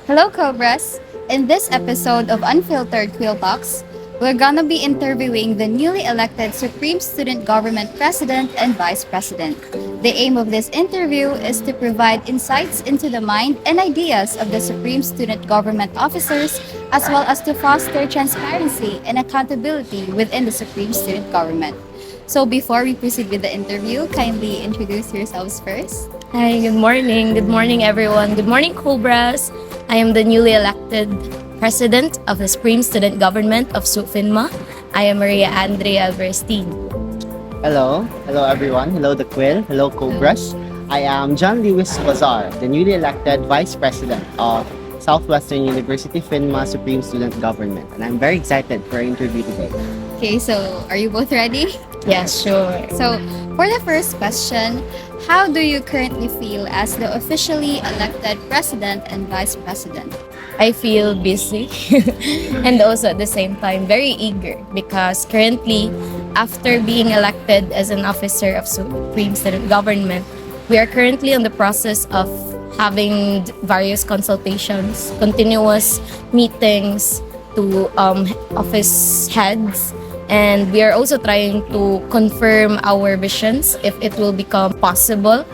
Hello, Cobras! In this episode of Unfiltered QUILL Talks, we're gonna be interviewing the newly elected Supreme Student Government President and Vice President. The aim of this interview is to provide insights into the mind and ideas of the Supreme Student Government officers, as well as to foster transparency and accountability within the Supreme Student Government. So before we proceed with the interview, kindly introduce yourselves first. Hi, good morning. Good morning, everyone. Good morning, Cobras. I am the newly elected President of the Supreme Student Government of SUFINMA. I am Maria Andrea Alberstein. Hello everyone. Hello the Quill. Hello Cobras. I am John Lewis Bazar, the newly elected Vice President of Southwestern University FINMA Supreme Student Government, and I'm very excited for our interview today. Okay, so are you both ready? Yes, sure. So, for the first question, how do you currently feel as the officially elected President and Vice President? I feel busy and also at the same time very eager because currently, after being elected as an officer of Supreme Student Government, we are currently in the process of having various consultations, continuous meetings to office heads, and we are also trying to confirm our visions if it will become possible.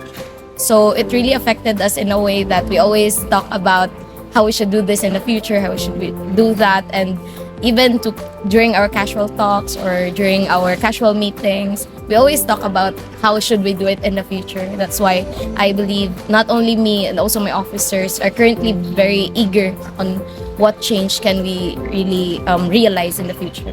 So it really affected us in a way that we always talk about how we should do this in the future, how we should do that, and even during our casual talks or during our casual meetings, we always talk about how should we do it in the future. That's why I believe not only me and also my officers are currently very eager on what change can we really realize in the future.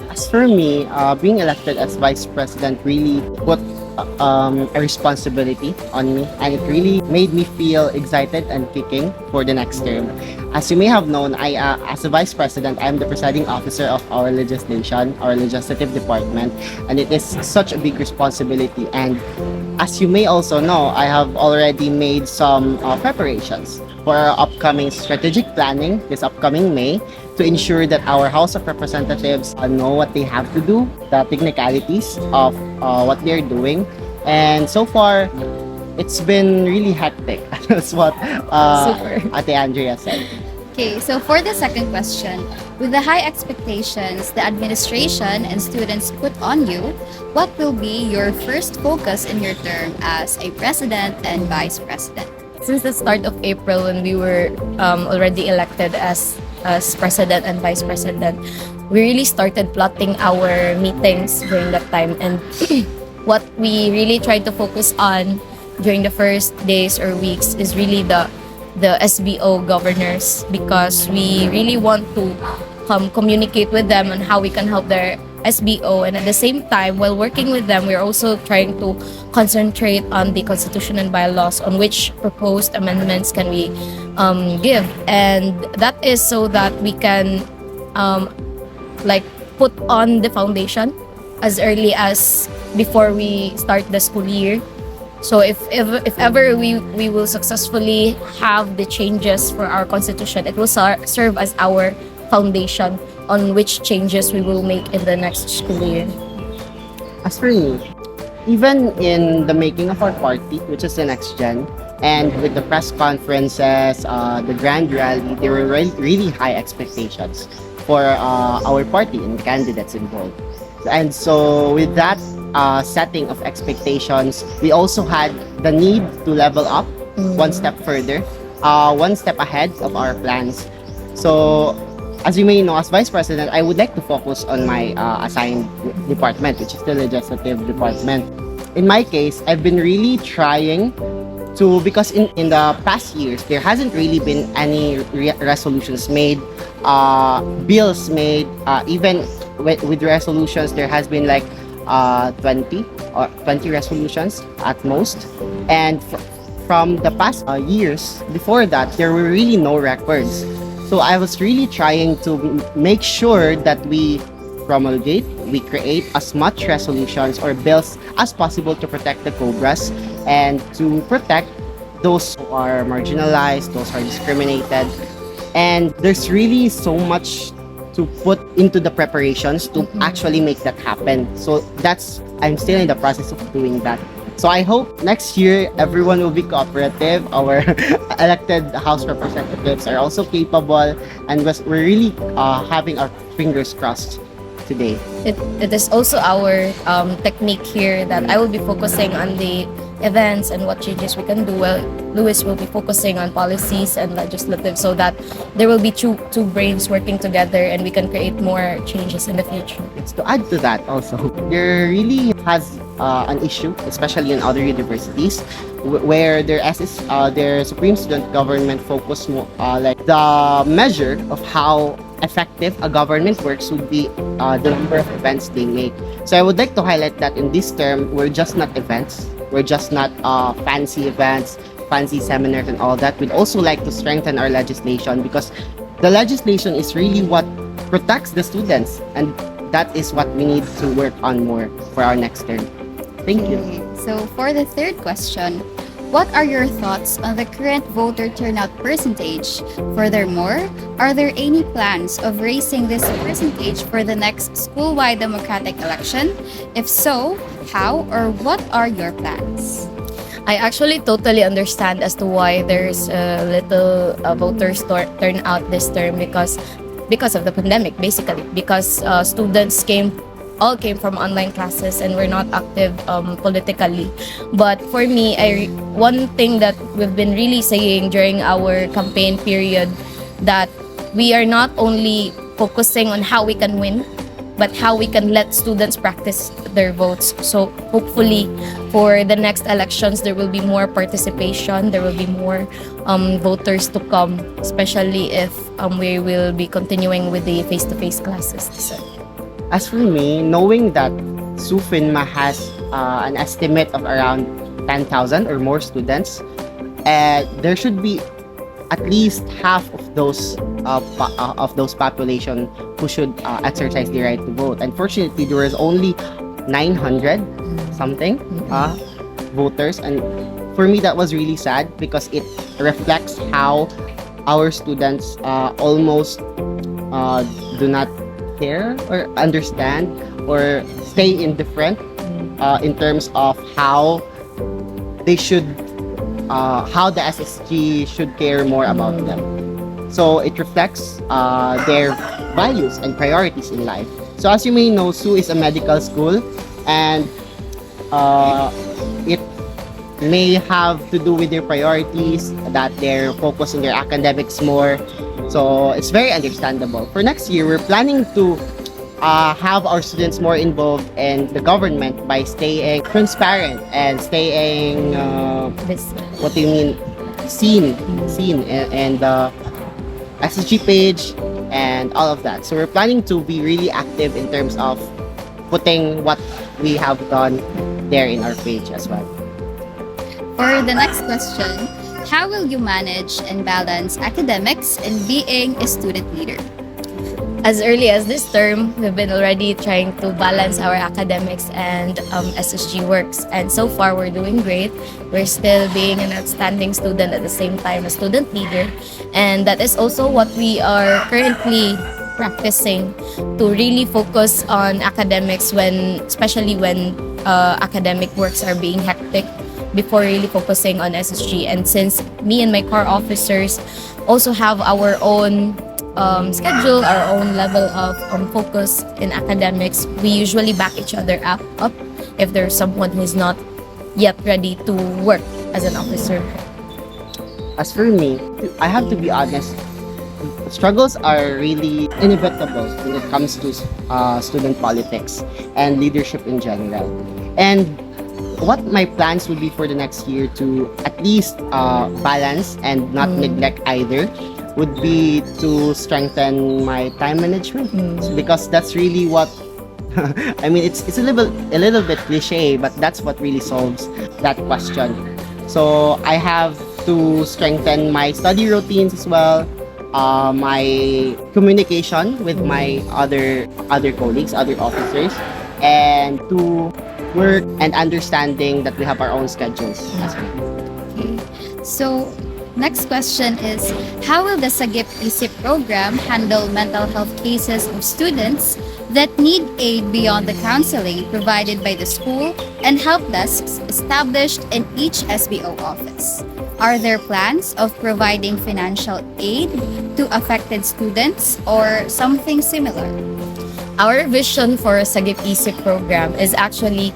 As for me, being elected as Vice President really put a responsibility on me, and it really made me feel excited and kicking for the next term. As you may have known, as a Vice President, I am the presiding officer of our legislation, our legislative department, and it is such a big responsibility. And as you may also know, I have already made some preparations for our upcoming strategic planning this upcoming May to ensure that our House of Representatives know what they have to do, the technicalities of what they're doing. And so far, it's been really hectic. That's what Super. Ate Andrea said. Okay, so for the second question, with the high expectations the administration and students put on you, what will be your first focus in your term as a President and Vice President? Since the start of April, when we were already elected as President and Vice President, we really started plotting our meetings during that time. And what we really tried to focus on during the first days or weeks is really the SBO governors, because we really want to communicate with them on how we can help their SBO, and at the same time, while working with them, we're also trying to concentrate on the constitution and bylaws on which proposed amendments can we give, and that is so that we can like put on the foundation as early as before we start the school year. So if ever we will successfully have the changes for our constitution, it will serve as our foundation on which changes we will make in the next school year. As for me, even in the making of our party, which is the next gen, and with the press conferences, the grand rally, there were really high expectations for our party and the candidates involved. And so with that setting of expectations, we also had the need to level up one step further, one step ahead of our plans. So as you may know, as Vice President, I would like to focus on my assigned department, which is the legislative department. In my case, I've been really trying to, because in the past years, there hasn't really been any resolutions made, bills made, even with resolutions, there has been like 20 resolutions at most. And from the past years before that, there were really no records. So I was really trying to make sure that we promulgate, we create as much resolutions or bills as possible to protect the Cobras and to protect those who are marginalized, those who are discriminated. And there's really so much to put into the preparations to actually make that happen. So I'm still in the process of doing that. So I hope next year everyone will be cooperative. Our elected House representatives are also capable, and we're really having our fingers crossed today. It is also our technique here that I will be focusing on the events and what changes we can do. Well, Louis will be focusing on policies and legislative so that there will be two brains working together and we can create more changes in the future. Yes, to add to that also, there really has an issue, especially in other universities, where their Supreme Student Government focus more like the measure of how effective a government works would be the number of events they make. So I would like to highlight that in this term, we're just not events. We're just not fancy events, fancy seminars and all that. We'd also like to strengthen our legislation because the legislation is really what protects the students, and that is what we need to work on more for our next term. Thank you. Okay, so for the third question, what are your thoughts on the current voter turnout percentage? Furthermore, are there any plans of raising this percentage for the next school-wide democratic election? If so, how or what are your plans? I actually totally understand as to why there's a little turnout this term because of the pandemic, basically, because students all came from online classes and were not active politically. But for me, one thing that we've been really saying during our campaign period, that we are not only focusing on how we can win, but how we can let students practice their votes. So hopefully for the next elections, there will be more participation, there will be more voters to come, especially if we will be continuing with the face-to-face classes. As for me, knowing that SUFINMA has an estimate of around 10,000 or more students, there should be at least half of those population who should exercise the right to vote. Unfortunately, there was only 900 something voters, and for me that was really sad because it reflects how our students almost do not care or understand or stay indifferent in terms of how they should how the SSG should care more about them. So it reflects their values and priorities in life. So as you may know, SU is a medical school, and it may have to do with their priorities, that they're focusing their academics more. So it's very understandable. For next year, we're planning to have our students more involved in the government by staying transparent and staying what do you mean seen and the SSG page and all of that. So we're planning to be really active in terms of putting what we have done there in our page as well. For the next question, how will you manage and balance academics and being a student leader? As early as this term, we've been already trying to balance our academics and SSG works. And so far, we're doing great. We're still being an outstanding student at the same time a student leader. And that is also what we are currently practicing, to really focus on academics especially when academic works are being hectic, before really focusing on SSG. And since me and my core officers also have our own schedule, our own level of focus in academics, we usually back each other up if there's someone who's not yet ready to work as an officer. As for me, I have to be honest, struggles are really inevitable when it comes to student politics and leadership in general. And what my plans would be for the next year to at least balance and not neglect either would be to strengthen my time management, because that's really what I mean, it's a little bit cliche, but that's what really solves that question. So I have to strengthen my study routines as well, my communication with my other colleagues, other officers, and to work and understanding that we have our own schedules as well. Okay. So, next question is, how will the Sagip ESIP program handle mental health cases of students that need aid beyond the counseling provided by the school and help desks established in each SBO office. Are there plans of providing financial aid to affected students or something similar? Our vision for Sagip Isip program is actually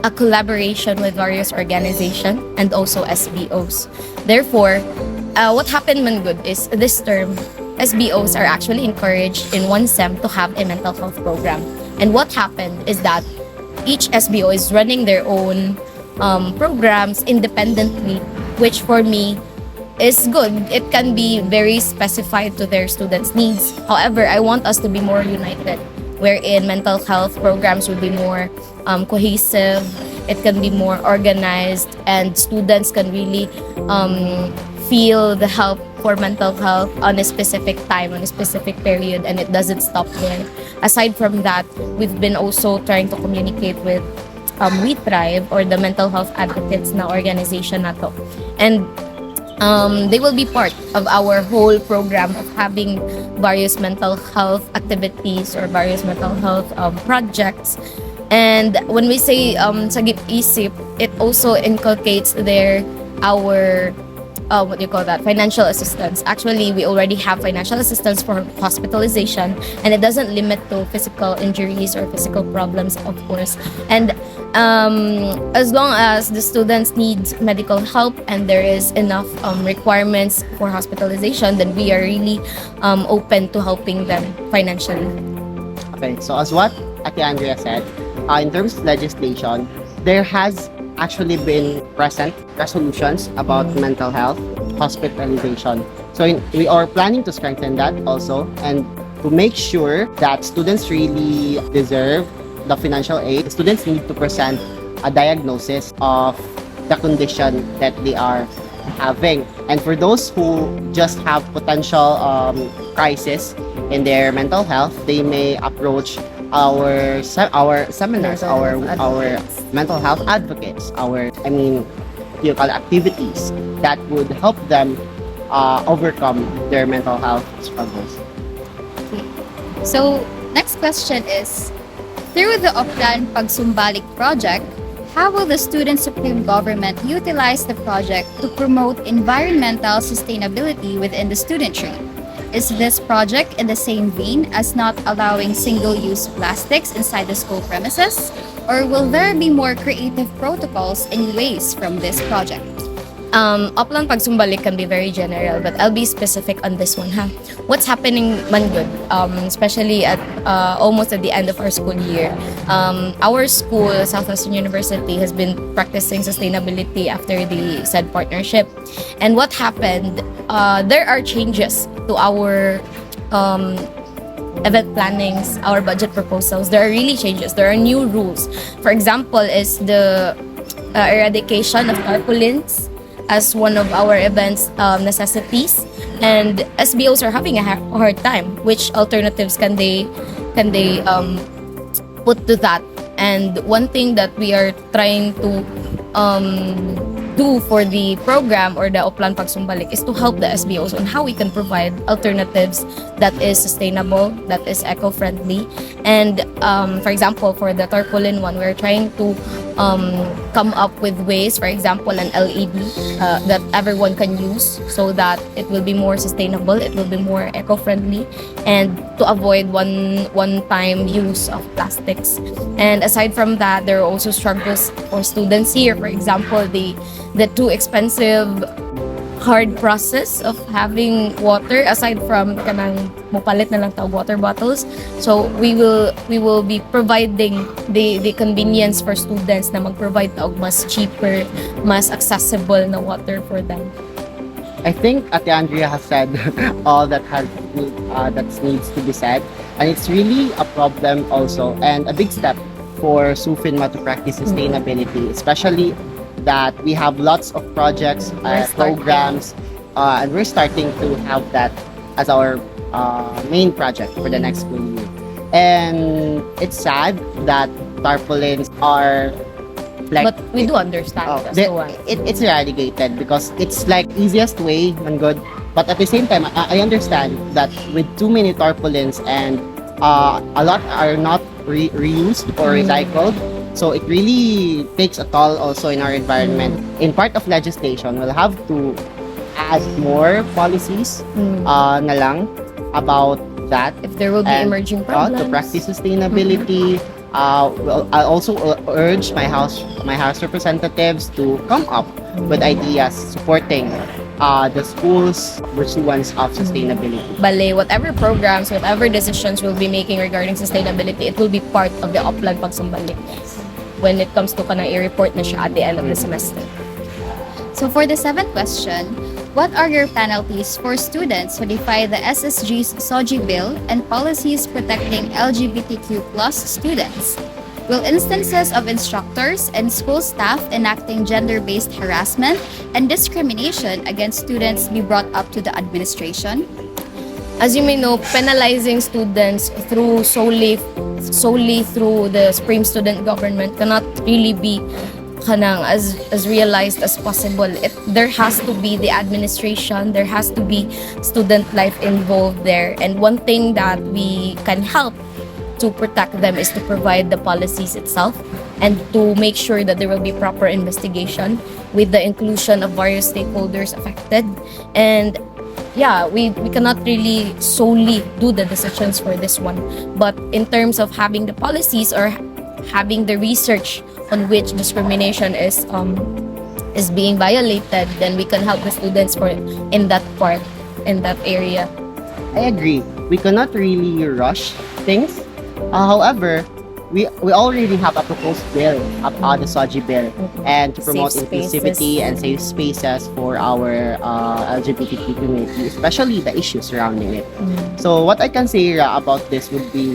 a collaboration with various organizations and also SBOs. Therefore, what happened man good is this term, SBOs are actually encouraged in one SEM to have a mental health program. And what happened is that each SBO is running their own programs independently, which for me is good. It can be very specified to their students' needs. However, I want us to be more united, wherein mental health programs will be more cohesive, it can be more organized, and students can really feel the help for mental health on a specific time, on a specific period, and it doesn't stop there. Aside from that, we've been also trying to communicate with We Thrive, or the mental health advocates na organization na to. And they will be part of our whole program of having various mental health activities or various mental health projects. And when we say Sagip Isip, it also inculcates our what do you call that, financial assistance. Actually, we already have financial assistance for hospitalization, and it doesn't limit to physical injuries or physical problems, of course. And as long as the students need medical help and there is enough requirements for hospitalization, then we are really open to helping them financially. Okay, so as what Ate Andrea said, in terms of legislation, there has actually been present resolutions about mental health, hospitalization. So we are planning to strengthen that also, and to make sure that students really deserve the financial aid. Students need to present a diagnosis of the condition that they are having. And for those who just have potential crisis in their mental health, they may approach our seminars, our mental health advocates, you call activities that would help them overcome their mental health struggles. So, next question is, through the Oplan Pagsumbalik project, how will the Student Supreme Government utilize the project to promote environmental sustainability within the studentry? Is this project in the same vein as not allowing single-use plastics inside the school premises? Or will there be more creative protocols and ways from this project? Oplan Pagsumbalik can be very general, but I'll be specific on this one, ha? What's happening man good, especially at almost at the end of our school year. Our school, Southwestern University, has been practicing sustainability after the said partnership. And what happened, there are changes to our event plannings, our budget proposals. There are really changes. There are new rules. For example, is the eradication of tarpaulins as one of our events necessities, and SBOs are having a hard time. Which alternatives can they put to that? And one thing that we are trying to do for the program or the Oplan Pagsumbalik is to help the SBOs on how we can provide alternatives that is sustainable, that is eco-friendly. And for example, for the tarpaulin one, we're trying to come up with ways, for example, an LED that everyone can use so that it will be more sustainable, it will be more eco-friendly, and to avoid one-time use of plastics. And aside from that, there are also struggles for students here. For example, the too expensive hard process of having water, aside from kanang mupalit na lang tao water bottles. So we will be providing the convenience for students na mag-provide og mas cheaper, mas accessible na water for them. I think Ate Andrea has said all that needs to be said, and it's really a problem also, and a big step for SUFINMA to practice sustainability, especially that we have lots of projects, programs, and we're starting to have that as our main project for the next school year. And it's sad that tarpaulins are like, but we do understand as to why. It's eradicated because it's like easiest way and good. But at the same time, I understand that with too many tarpaulins and a lot are not reused or recycled. So it really takes a toll also in our environment. In part of legislation, we'll have to add more policies na lang about that. If there will be And, emerging problems. to practice sustainability. I also urge my house representatives to come up with ideas supporting the schools' pursuance of sustainability. Bale, whatever programs, whatever decisions we'll be making regarding sustainability, it will be part of the Upland Pagsumbalik when it comes to kanang i-report na siya at the end of the semester. So for the seventh question, what are your penalties for students who defy the SSG's SOGI bill and policies protecting LGBTQ plus students? Will instances of instructors and school staff enacting gender-based harassment and discrimination against students be brought up to the administration? As you may know, penalizing students through solely through the Supreme Student Government cannot really be kanang as realized as possible. There has to be the administration, there has to be student life involved there. And one thing that we can help to protect them is to provide the policies itself and to make sure that there will be proper investigation with the inclusion of various stakeholders affected. And yeah, we cannot really solely do the decisions for this one. But in terms of having the policies or having the research on which discrimination is being violated, then we can help the students in that part, in that area. I agree. We cannot really rush things. However, we already have a proposed bill, the SOGI bill, and to promote Safe inclusivity spaces. and safe spaces for our LGBTQ community, especially the issues surrounding it. So what I can say about this would be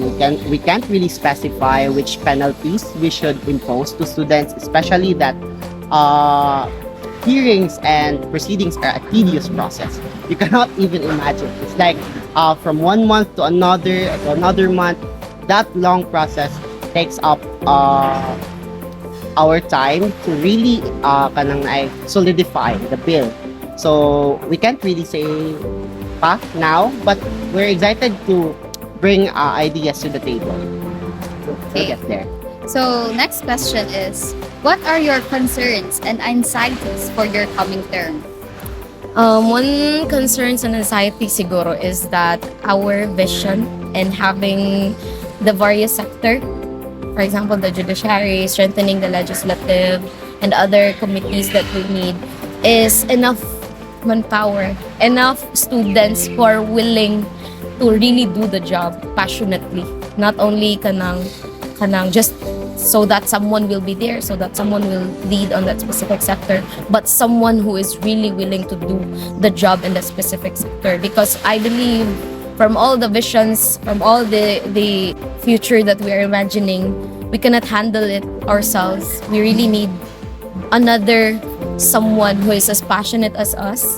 we can't really specify which penalties we should impose to students, especially that hearings and proceedings are a tedious process. You cannot even imagine. It's like from 1 month to another month. That long process takes up our time to really solidify the bill. So we can't really say pa now, but we're excited to bring ideas to the table. We'll Okay. get there. So next question is, what are your concerns and anxieties for your coming term? One concerns and anxiety siguro is that our vision and having the various sector, for example, the judiciary, strengthening the legislative, and other committees that we need, is enough manpower, enough students who are willing to really do the job passionately. Not only kanang just so that someone will be there, so that someone will lead on that specific sector, but someone who is really willing to do the job in that specific sector. Because I believe from all the visions, from all the future that we are imagining, we cannot handle it ourselves. We really need another someone who is as passionate as us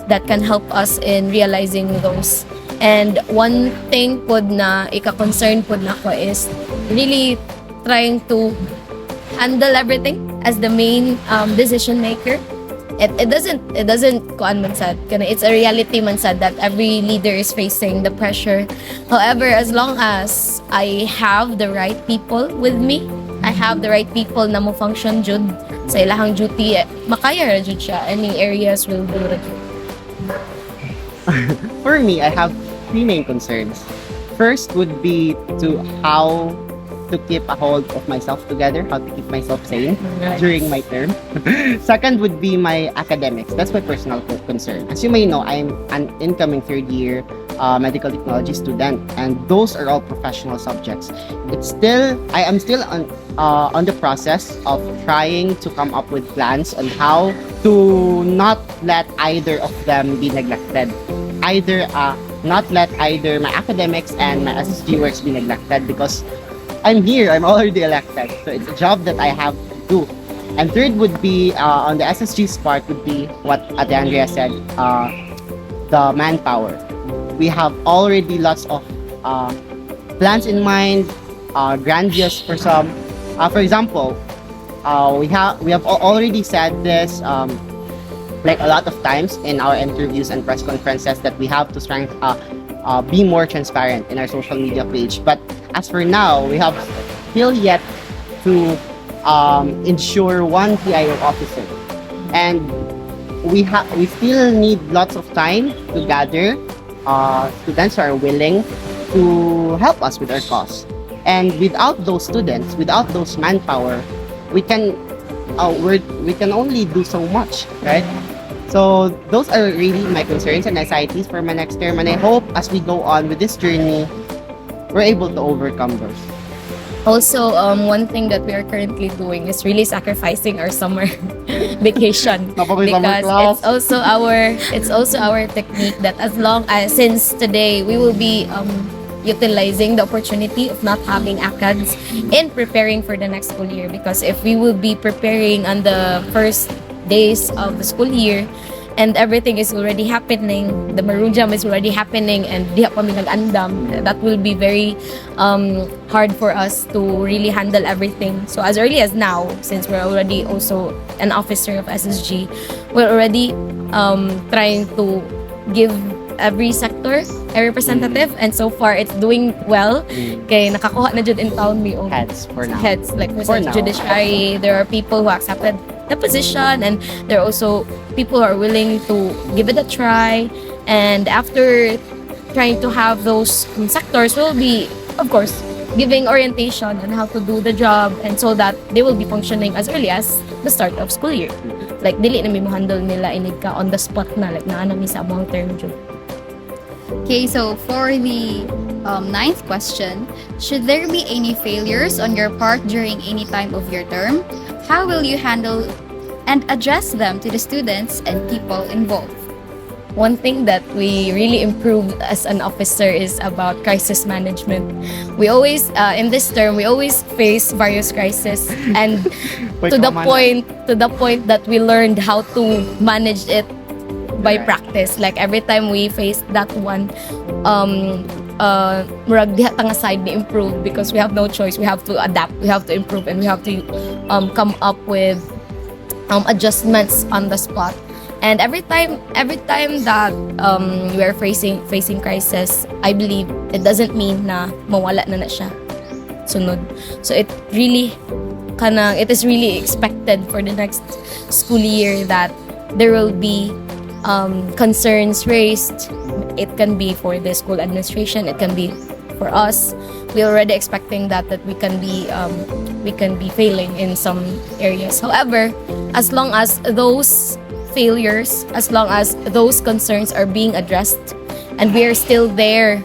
that can help us in realizing those. And one thing pod na ika-concern pod na ko is really trying to handle everything as the main decision maker. It doesn't kuan man sad kana, it's a reality man sad that every leader is facing the pressure. However, as long as I have the right people with me, I have the right people na mo function jud sa ilahang duty, makaya ra jud siya. Any areas will do ra jud. For me, I have three main concerns. First would be to how to keep a hold of myself together, how to keep myself sane during my term. Second would be my academics. That's my personal concern. As you may know, I'm an incoming third year medical technology student, and those are all professional subjects. I am still on the process of trying to come up with plans on how to not let either of them be neglected. Not let either my academics and my SSG works be neglected, because I'm here, I'm already elected. So it's a job that I have to do. And third would be, on the SSG's part, would be what Ate Andrea said, the manpower. We have already lots of plans in mind, grandiose for some. For example, we have already said this like a lot of times in our interviews and press conferences that we have to be more transparent in our social media page. But as for now, we have still yet to ensure one PIO officer, and we still need lots of time to gather students who are willing to help us with our cause. And without those students, without those manpower, we can we can only do so much, right? So those are really my concerns and anxieties for my next term, and I hope as we go on with this journey, we're able to overcome those. Also, one thing that we are currently doing is really sacrificing our summer vacation Napapay summer because class. it's also our technique that as long as since today we will be utilizing the opportunity of not having ACADS in preparing for the next school year, because if we will be preparing on the first days of the school year and everything is already happening, the Maroon Jam is already happening, and di pa kami nag-andam, that will be very hard for us to really handle everything. So as early as now, since we're already also an officer of SSG, we're already trying to give every sector a representative, and so far it's doing well. Kay nakakuha na jud in town mi og Heads for now. heads, like for For now. judiciary. There are people who accepted the position, and there are also people who are willing to give it a try. And after trying to have those sectors, we'll be, of course, giving orientation on how to do the job, and so that they will be functioning as early as the start of school year. Like dili na mi mo handle nila inig ka on the spot na, like naa na mi sa among term jud. Okay, so for the ninth question, should there be any failures on your part during any time of your term? How will you handle and address them to the students and people involved? One thing that we really improved as an officer is about crisis management. We always, in this term, we always face various crises, and to the point that we learned how to manage it by practice. Like every time we face that one, murag diha tanga side ni improve, because we have no choice. We have to adapt, we have to improve, and we have to come up with adjustments on the spot. And every time that we are facing crisis, I believe it doesn't mean na mawala na siya sunod. So it is really expected for the next school year that there will be concerns raised. It can be for the school administration, it can be for us. We're already expecting that we can be failing in some areas. However, as long as those failures, as long as those concerns are being addressed, and we are still there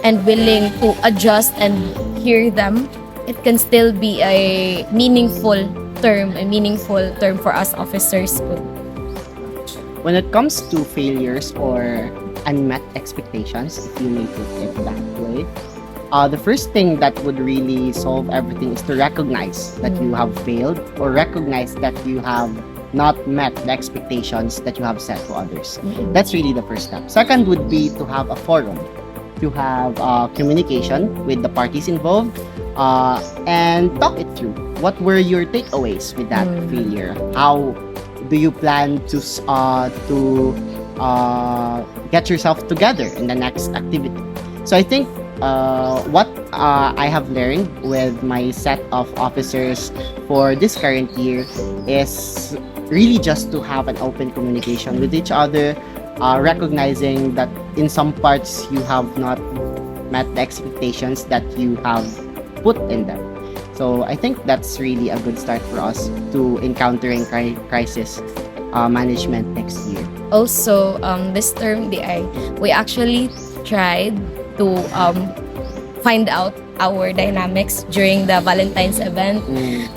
and willing to adjust and hear them, it can still be a meaningful term for us officers. When it comes to failures or unmet expectations, if you may put it that way, the first thing that would really solve everything is to recognize that you have failed, or recognize that you have not met the expectations that you have set to others. That's really the first step. Second would be to have a forum, to have communication with the parties involved, and talk it through. What were your takeaways with that failure? How do you plan to get yourself together in the next activity? So I think what I have learned with my set of officers for this current year is really just to have an open communication with each other, recognizing that in some parts you have not met the expectations that you have put in them. So I think that's really a good start for us to encountering crisis management next year. Also, this term, we actually tried to find out our dynamics during the Valentine's event,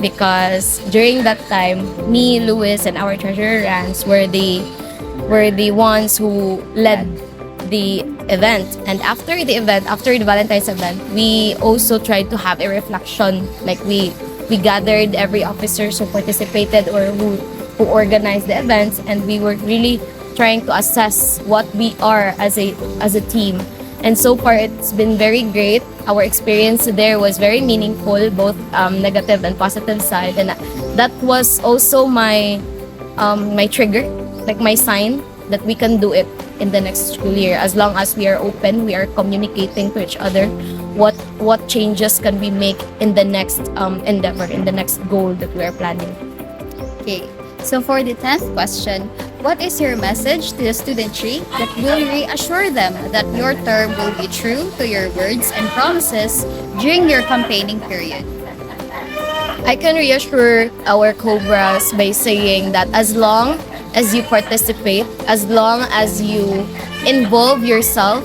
because during that time, me, Louis, and our treasurer Rance were the ones who led the event. And after the Valentine's event, we also tried to have a reflection. Like we gathered every officer who participated or who organized the events, and we were really trying to assess what we are as a team. And so far, it's been very great. Our experience there was very meaningful, both negative and positive side. And that was also my trigger, like my sign that we can do it. in the next school year. As long as we are open, we are communicating to each other what changes can we make in the next endeavor, in the next goal that we are planning. Okay, so for the 10th question, what is your message to the studentry that will reassure them that your term will be true to your words and promises during your campaigning period? I can reassure our Cobras by saying that as long as you participate, as long as you involve yourself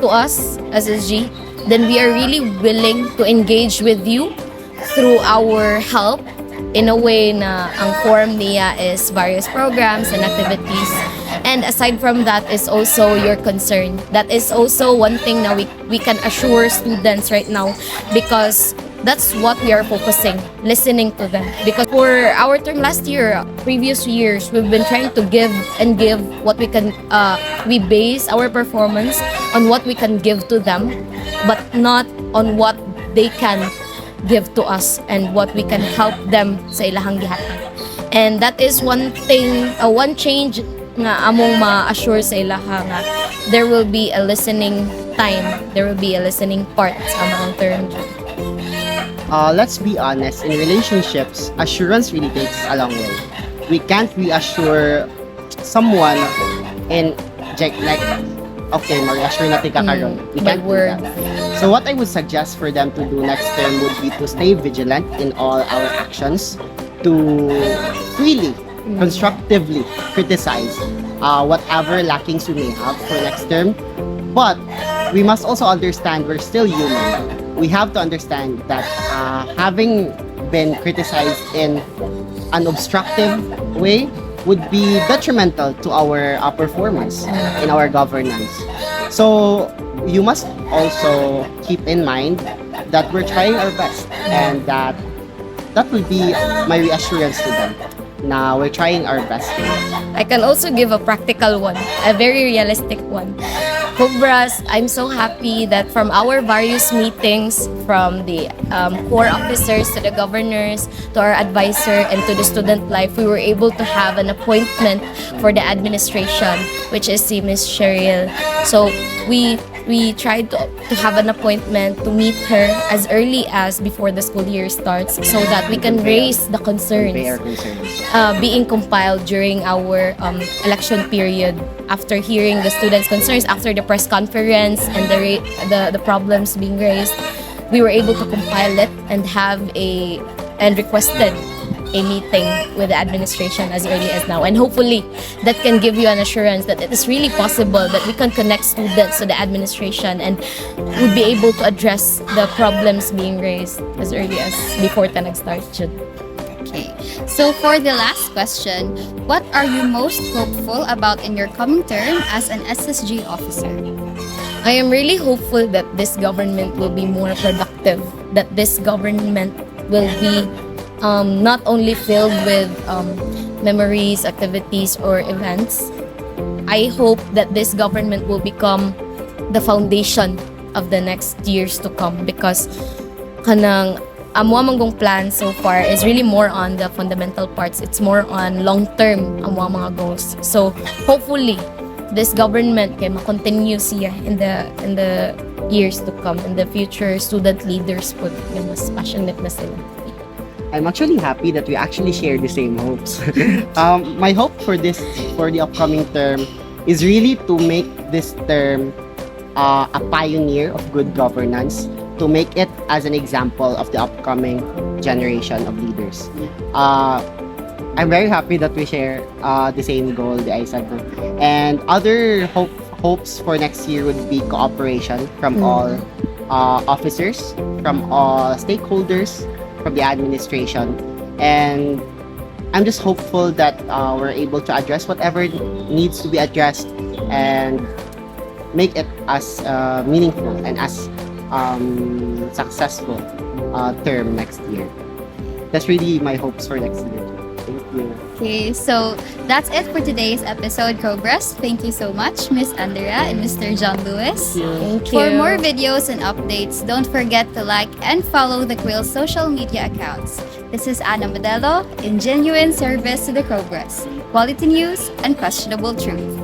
to us as SG, then we are really willing to engage with you through our help in a way na ang form niya is various programs and activities. And aside from that is also your concern. That is also one thing na we can assure students right now, because that's what we are focusing, listening to them. Because for our term last year, previous years, we've been trying to give what we can, we base our performance on what we can give to them, but not on what they can give to us and what we can help them sa ilahang gihatag. And that is one thing, one change nga among ma-assure sa ilaha nga there will be a listening time, there will be a listening part sa among term. Let's be honest, in relationships, assurance really takes a long way. We can't reassure someone in like, okay, ma-reassure natin ka karon. We By can't do word. that. So what I would suggest for them to do next term would be to stay vigilant in all our actions, to really constructively criticize whatever lackings we may have for next term. But we must also understand we're still human. We have to understand that having been criticized in an obstructive way would be detrimental to our performance in our governance. So you must also keep in mind that we're trying our best, and that will be my reassurance to them. Now we're trying our best. I can also give a practical one, a very realistic one. Cobras, I'm so happy that from our various meetings, from the core officers to the governors, to our advisor, and to the student life, we were able to have an appointment for the administration, which is si Miss Cheryl. So we tried to have an appointment to meet her as early as before the school year starts, so that we can raise the concerns being compiled during our election period. After hearing the students' concerns, after the press conference and the problems being raised, we were able to compile it and requested a meeting with the administration as early as now. And hopefully that can give you an assurance that it is really possible that we can connect students to the administration and would be able to address the problems being raised as early as before ta nag-start jud. Okay, so for the last question, what are you most hopeful about in your coming term as an SSG officer? I am really hopeful that this government will be more productive, that this government will be not only filled with memories, activities, or events. I hope that this government will become the foundation of the next years to come, because kanang amo manggong plan so far is really more on the fundamental parts. It's more on long-term amo mga goals. So hopefully this government can continue siya in the years to come, in the future student leaders po yung mas passionate na sila. I'm actually happy that we actually share the same hopes. My hope for the upcoming term is really to make this term a pioneer of good governance, to make it as an example of the upcoming generation of leaders. I'm very happy that we share the same goal, the ISAG. And other hopes for next year would be cooperation from all officers, from all stakeholders, from the administration. And I'm just hopeful that we're able to address whatever needs to be addressed and make it as meaningful and as successful term next year. That's really my hopes for next year. Thank you. Okay, so that's it for today's episode, Cobras. Thank you so much, Miss Andrea and Mr. John Lewis. Thank you. For more videos and updates, don't forget to like and follow the QUILL social media accounts. This is Ana Modelo in genuine service to the Cobras. Quality news, unquestionable truth.